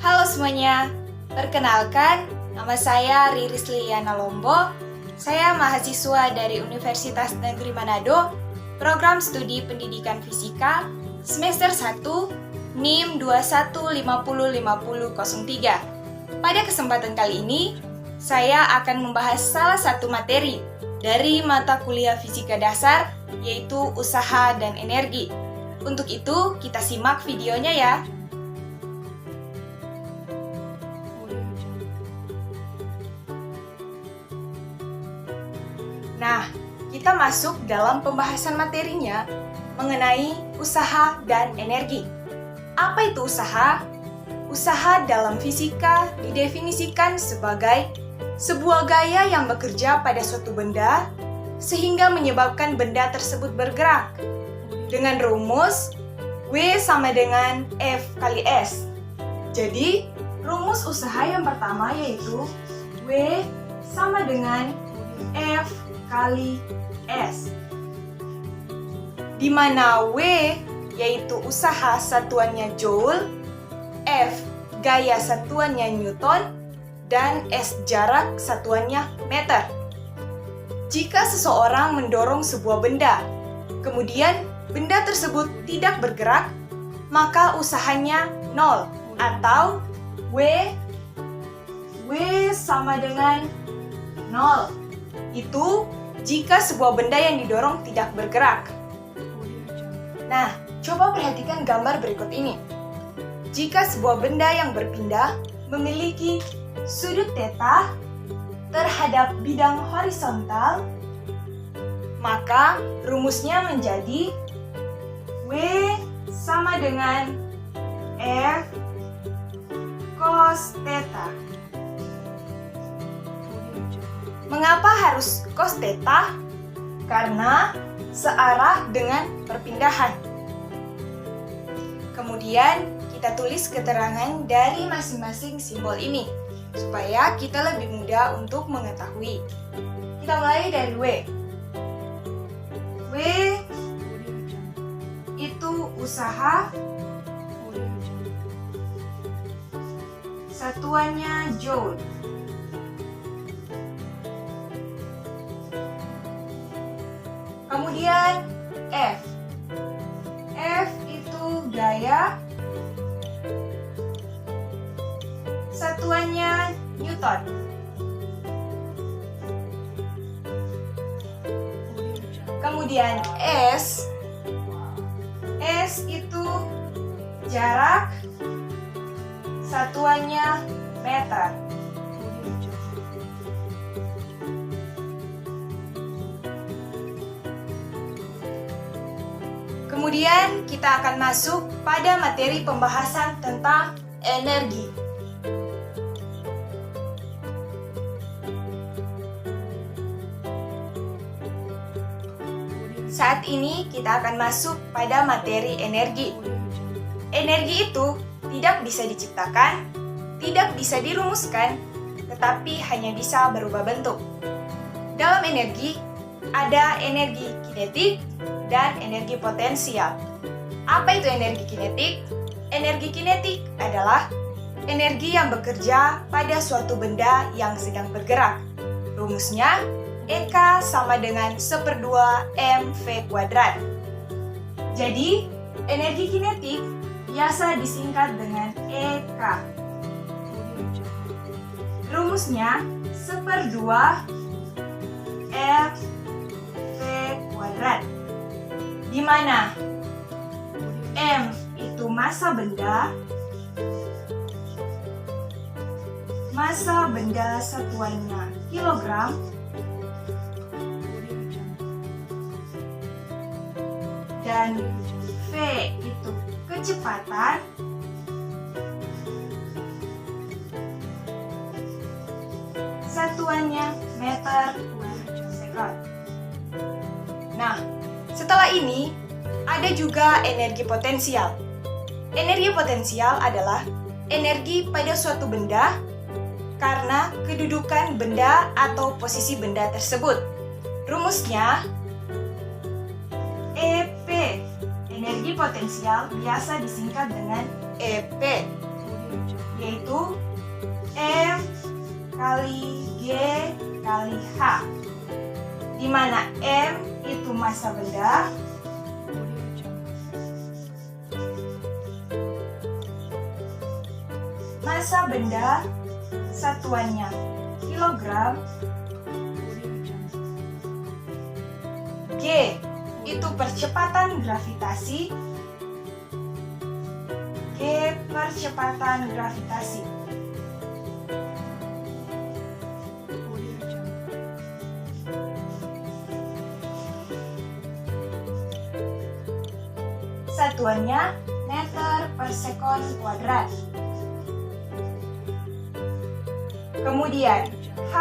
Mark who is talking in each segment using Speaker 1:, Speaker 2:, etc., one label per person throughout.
Speaker 1: Halo semuanya, perkenalkan nama saya Riris Liliana Lombo. Saya mahasiswa dari Universitas Negeri Manado, Program Studi Pendidikan Fisika, semester 1, NIM 21505003. Pada kesempatan kali ini, saya akan membahas salah satu materi dari mata kuliah Fisika Dasar, yaitu Usaha dan Energi. Untuk itu, kita simak videonya ya. Nah, kita masuk dalam pembahasan materinya mengenai usaha dan energi. Apa itu usaha? Usaha dalam fisika didefinisikan sebagai sebuah gaya yang bekerja pada suatu benda sehingga menyebabkan benda tersebut bergerak. Dengan rumus W sama dengan F kali S. Jadi, rumus usaha yang pertama yaitu W sama dengan F kali S, di mana W yaitu usaha satuannya Joule, F gaya satuannya Newton, dan S jarak satuannya meter. Jika seseorang mendorong sebuah benda, kemudian benda tersebut tidak bergerak, maka usahanya 0 atau W sama dengan 0. Itu jika sebuah benda yang didorong tidak bergerak. Nah, coba perhatikan gambar berikut ini. Jika sebuah benda yang berpindah memiliki sudut θ terhadap bidang horizontal, maka rumusnya menjadi W sama dengan F cos θ. Mengapa harus cos θ? Karena searah dengan perpindahan. Kemudian kita tulis keterangan dari masing-masing simbol ini supaya kita lebih mudah untuk mengetahui. Kita mulai dari W. W itu usaha, satuannya Joule. Kemudian F. F itu gaya, satuannya Newton. Kemudian S. S itu jarak, satuannya meter. Kemudian kita akan masuk pada materi pembahasan tentang energi. Saat ini kita akan masuk pada materi energi. Energi itu tidak bisa diciptakan, tidak bisa dirumuskan, tetapi hanya bisa berubah bentuk. Dalam energi, ada energi kinetik dan energi potensial. Apa itu energi kinetik? Energi kinetik adalah energi yang bekerja pada suatu benda yang sedang bergerak. Rumusnya, EK sama dengan 1/2 mv². Jadi, energi kinetik biasa disingkat dengan EK. Rumusnya 1/2 mv², di mana M itu massa benda satuannya kilogram, dan V itu kecepatan, satuannya meter per second. Nah, setelah ini ada juga energi potensial. Energi potensial adalah energi pada suatu benda karena kedudukan benda atau posisi benda tersebut. Rumusnya EP. Energi potensial biasa disingkat dengan EP. yaitu M kali G kali H, di mana M itu massa benda, massa benda satuannya kilogram, G itu percepatan gravitasi, G percepatan gravitasi. Satuannya meter per sekon kuadrat. Kemudian H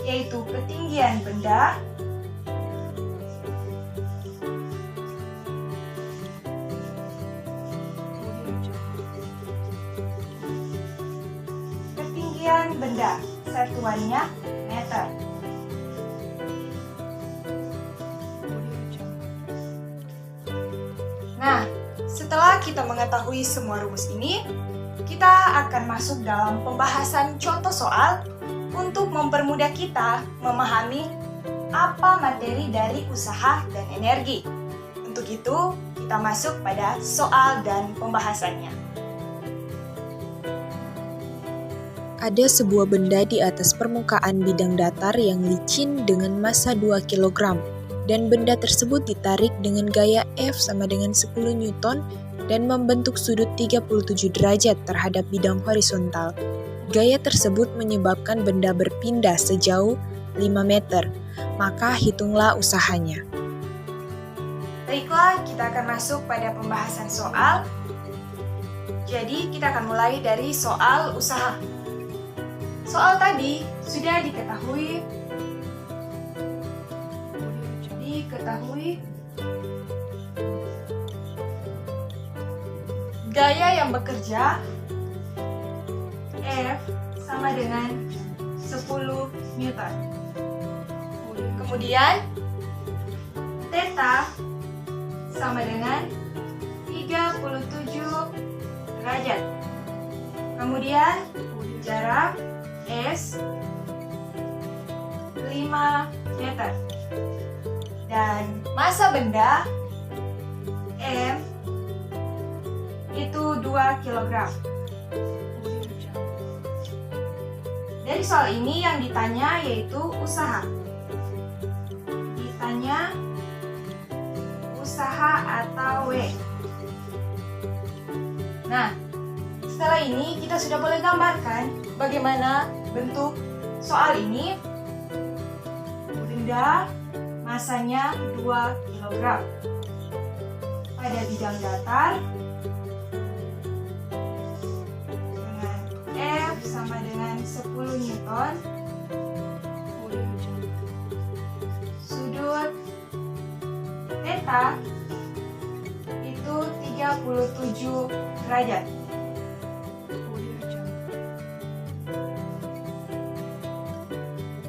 Speaker 1: yaitu ketinggian benda, ketinggian benda satuannya meter. Nah, setelah kita mengetahui semua rumus ini, kita akan masuk dalam pembahasan contoh soal untuk mempermudah kita memahami apa materi dari usaha dan energi. Untuk itu, kita masuk pada soal dan pembahasannya.
Speaker 2: Ada sebuah benda di atas permukaan bidang datar yang licin dengan massa 2 kg, dan benda tersebut ditarik dengan gaya F sama dengan 10 Newton dan membentuk sudut 37 derajat terhadap bidang horizontal. Gaya tersebut menyebabkan benda berpindah sejauh 5 meter, maka hitunglah usahanya.
Speaker 1: Baiklah, kita akan masuk pada pembahasan soal. Jadi, kita akan mulai dari soal usaha. Soal tadi sudah diketahui gaya yang bekerja F sama dengan 10 Newton. Kemudian theta sama dengan 37 derajat. Kemudian jarak S 5 meter. Dan massa benda M itu 2 kg. Dari soal ini yang ditanya yaitu usaha. Ditanya usaha atau W. Nah, setelah ini kita sudah boleh gambarkan bagaimana bentuk soal ini. Benda massanya 2 kg. Pada bidang datar dengan F sama dengan 10 Newton. Sudut theta itu 37 derajat.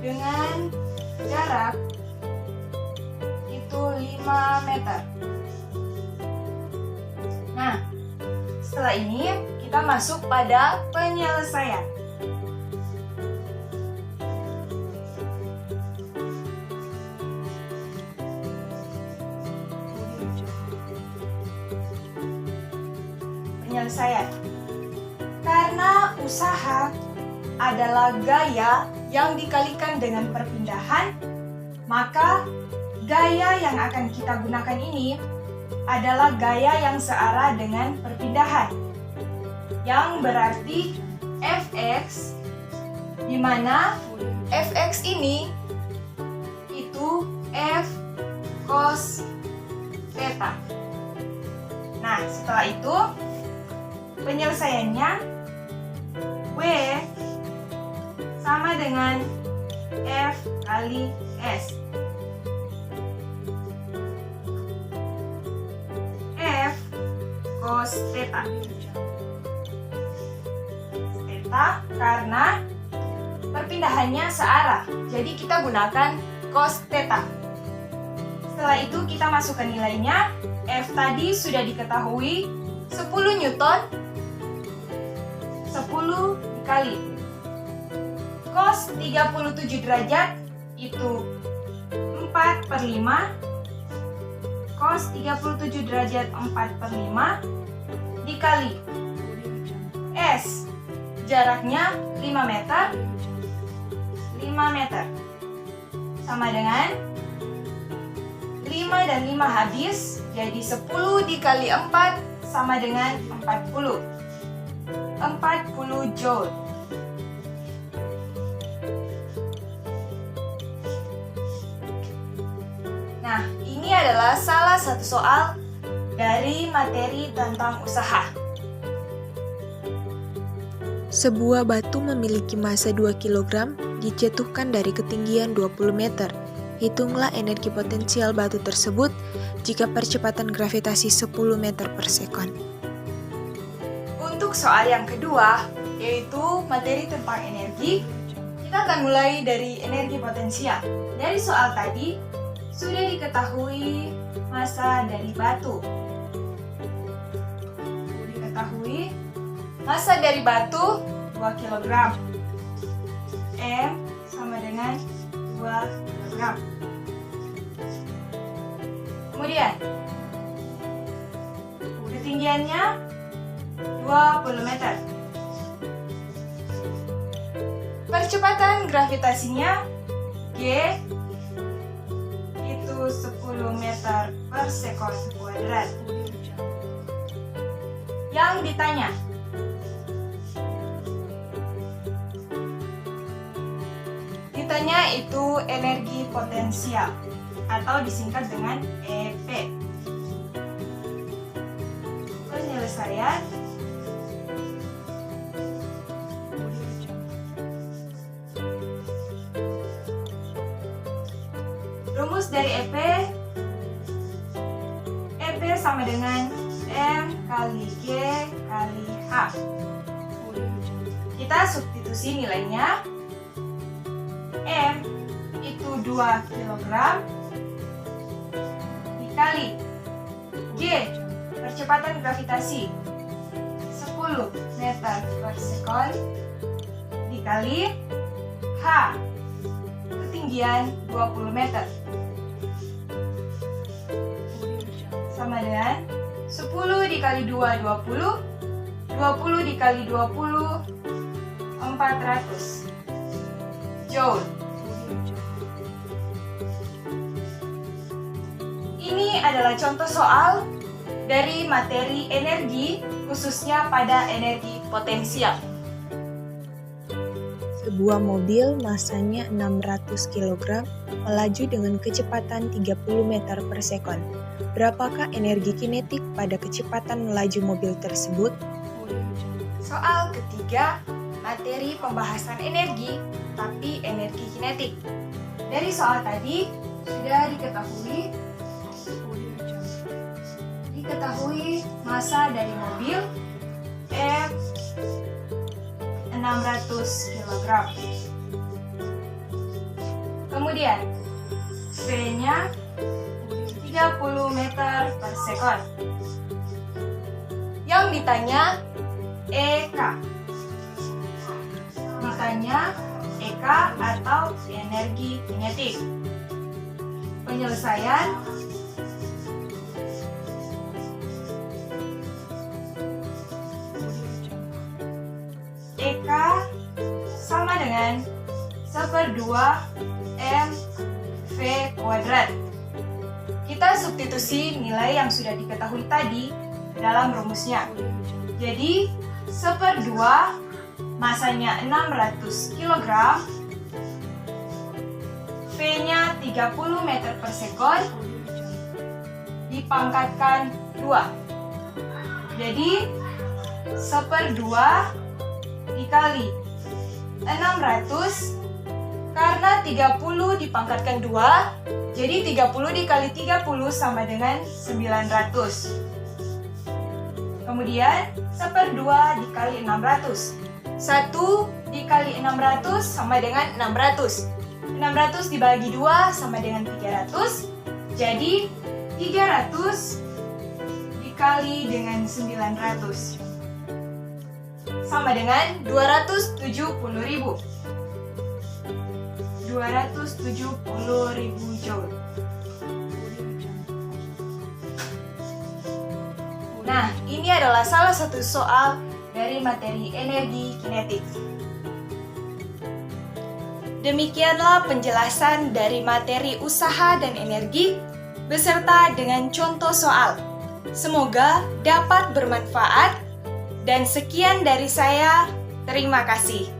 Speaker 1: Dengan jarak itu 5 meter. Nah, setelah ini kita masuk pada penyelesaian. Karena usaha adalah gaya yang dikalikan dengan perpindahan, maka gaya yang akan kita gunakan ini adalah gaya yang searah dengan perpindahan, yang berarti Fx, di mana Fx ini itu F cos theta. Nah, setelah itu penyelesaiannya W sama dengan F kali S. F cos theta. Theta karena perpindahannya searah, jadi kita gunakan cos theta. Setelah itu kita masukkan nilainya. F tadi sudah diketahui 10 Newton. 10 dikali cos 37 derajat itu 4/5. Cos 37 derajat 4/5 dikali S, jaraknya 5 meter, 5 meter. Sama dengan 5 dan 5 habis, jadi 10 dikali 4 sama dengan 40. 40 joule. Nah, ini adalah salah satu soal dari materi tentang usaha.
Speaker 2: Sebuah batu memiliki massa 2 kg dijatuhkan dari ketinggian 20 meter. Hitunglah energi potensial batu tersebut jika percepatan gravitasi 10 meter per sekon.
Speaker 1: Untuk soal yang kedua, yaitu materi tentang energi, kita akan mulai dari energi potensial. Dari soal tadi, sudah diketahui massa dari batu. Diketahui massa dari batu 2 kg. M sama dengan 2 kg. Kemudian, ketinggiannya 20 meter. Percepatan gravitasinya G itu 10 meter per sekon kuadrat. Yang ditanya, itu energi potensial atau disingkat dengan EP. Penyelesaian rumus dari EP sama dengan M kali G kali H. Kita substitusi nilainya. M itu 2 kg dikali G, percepatan gravitasi 10 meter per sekon dikali H, ketinggian 20 meter, sama dengan 10 dikali 2, 20, 20 dikali 20, 400 joule. Ini adalah contoh soal dari materi energi, khususnya pada energi potensial.
Speaker 2: Sebuah mobil massanya 600 kg melaju dengan kecepatan 30 meter per sekon. Berapakah energi kinetik pada kecepatan melaju mobil tersebut?
Speaker 1: Soal ketiga, materi pembahasan energi, tapi energi kinetik. Dari soal tadi sudah diketahui massa dari mobil M 600 kg. Kemudian V-nya 30 meter per sekon. Yang ditanya EK. EK atau energi kinetik. Penyelesaian EK sama dengan 1/2 mv kuadrat. Kita substitusi nilai yang sudah diketahui tadi dalam rumusnya. Jadi 1/2 masanya 600 kg, V-nya 30 meter per sekon, dipangkatkan 2. Jadi 1/2 dikali 600, karena 30 dipangkatkan 2, jadi 30 dikali 30 sama dengan 900. Kemudian 1/2 dikali 600. 1 dikali 600 sama dengan 600. 600 dibagi 2 sama dengan 300. Jadi 300 dikali dengan 900. sama dengan 270.000. 270.000 Joule. Nah, ini adalah salah satu soal dari materi energi kinetik. Demikianlah penjelasan dari materi usaha dan energi beserta dengan contoh soal. Semoga dapat bermanfaat dan sekian dari saya. Terima kasih.